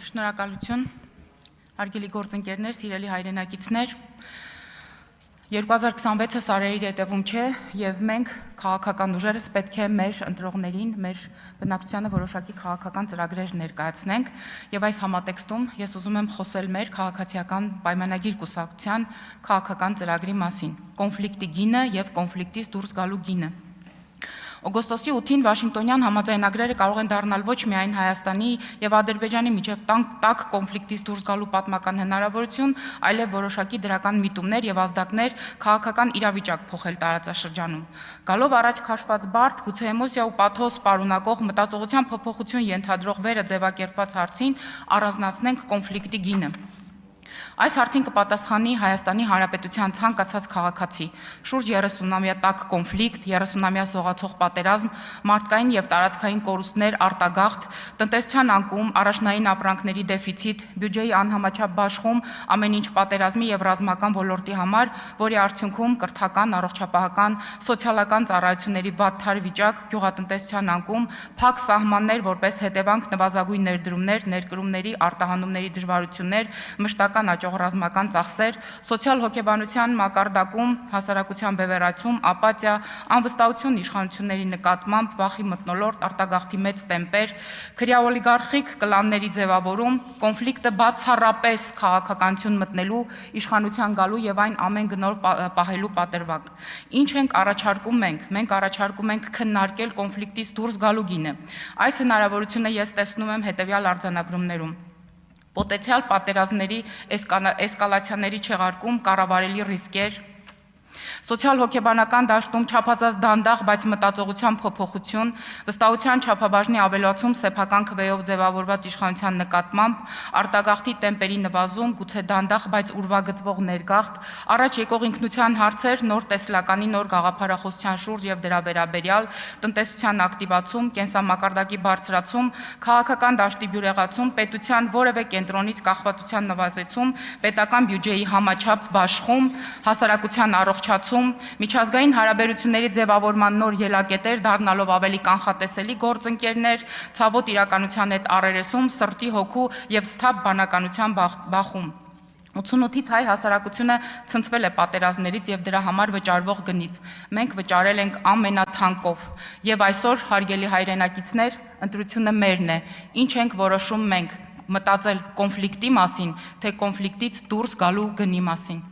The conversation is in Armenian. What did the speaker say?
Շնորհակալություն, հարգելի գործընկերներ, սիրելի հայրենակիցներ, 2026-ը սարերի հետևում չէ և մենք քաղաքական ուժերս պետք է մեր ընտրողներին, մեր բնակչությանը որոշակի քաղաքական ծրագրեր ներկայացնենք և այս համատեքստում ես ուզում եմ խոսել մեր քաղաքացիական պայմանագիր կուսակցության քաղաքական ծրագրի մասին, կոնֆլիկտի գինը և կոնֆլիկտից դուրս գալու գինը։ Օգոստոսի 8-ին Վաշինգտոնյան համաձայնագրերը կարող են դառնալ ոչ միայն Հայաստանի և Ադրբեջանի միջև տաք կոնֆլիկտից դուրս գալու պատմական հնարավորություն, այլև որոշակի դրական միտումներ և ազդակներ քաղաքական իրավիճակ փոխել տարածաշրջանում։ Գալով առաջ քաշված բարդ, գուցե էմոցիա ու պաթոս պարունակող մտածողության փոփոխություն ենթադրող վերը ձևակերպված հարցին առանձնացնենք կոնֆլիկտի գինը։ Այս հարցին կպատասխանի Հայաստանի Հանրապետության ցանկացած քաղաքացի։ Շուրջ 30-ամյա տաք կոնֆլիկտ, 30-ամյա զողացող պատերազմ, մարդկային և տարածքային կորուստներ, արտագաղթ, տնտեսության անկում, առաջնային ապրանքների դեֆիցիտ, բյուջեի անհամաչափ բաշխում, ամեն ինչ պատերազմի և ռազմական ոլորտի համար, որի արդյունքում կրթական, առողջապահական, սոցիալական ծառայությունների վատթար վիճակ, գյուղատնտեսության անկում, փակ սահմաններ որպես հետևանք նվազագույն ներդրումներ, ներկրումների, արտահանումների դժվարություններ, մշտական աճող ռազմական ծախսեր, սոցիալ-հոգեբանության մակարդակում, հասարակության բևեռացում, ապաթիա, անվստահություն իշխանությունների նկատմամբ, վախի մթնոլորտ, արտագաղթի մեծ տեմպեր, քրեաօլիգարխիկ կլանների ձևավորում, կոնֆլիկտը բացառապես քաղաքականություն մտնելու, իշխանության գալու և այն ամեն գնով պահելու պատրվակ։ Ինչ ենք առաջարկում մենք։ Մենք առաջարկում ենք քննարկել կոնֆլիկտից դուրս գալու գինը։ Այս հնարավորությունը ես տեսնում եմ հետևյալ արձանագրումներում։ Պոտենցիալ պատերազմների էսկալացիաների չեղարկում, կառավարելի ռիսկեր, սոցիալ-հոգեբանական դաշտում չափազանց դանդաղ, բայց մտածողության փոփոխություն, վստահության չափաբաժնի ավելացում սեփական քվեով ձևավորված իշխանության նկատմամբ, արտագաղթի տեմպերի նվազում, գուցե դանդաղ, բայց ուրվագծվող ներգաղթ, առաջ եկող ինքնության հարցեր, նոր տեսլականի, նոր գաղափարախոսության շուրջ և դրա վերաբերյալ, տնտեսության ակտիվացում, կենսամակարդակի բարձրացում, քաղաքական դաշտի բյուրեղացում, պետության որևէ կենտրոնից կախվածության նվազեցում, պետական բյուջեի համաչափ բաշխում, հասարակության առողջացում, միջազգային հարաբերությունների ձևավորման նոր ելակետեր, դառնալով ավելի կանխատեսելի գործընկերներ, ցավոտ իրականության հետ առերեսում, սրտի, հոգու և սթափ բանականության բախում։ 88-ից հայ հասարակությունը ցնցվել է պատերազմներից և դրա համար վճարվող գնից։ Մենք վճարել ենք ամենաթանկով։ Եվ այսօր, հարգելի հայրենակիցներ, ընտրությունը մերն է։ Ինչ ենք որոշում մենք՝ մտածել կոնֆլիկտի մասին, թե կոնֆլիկտից դուրս գալու գնի մասին։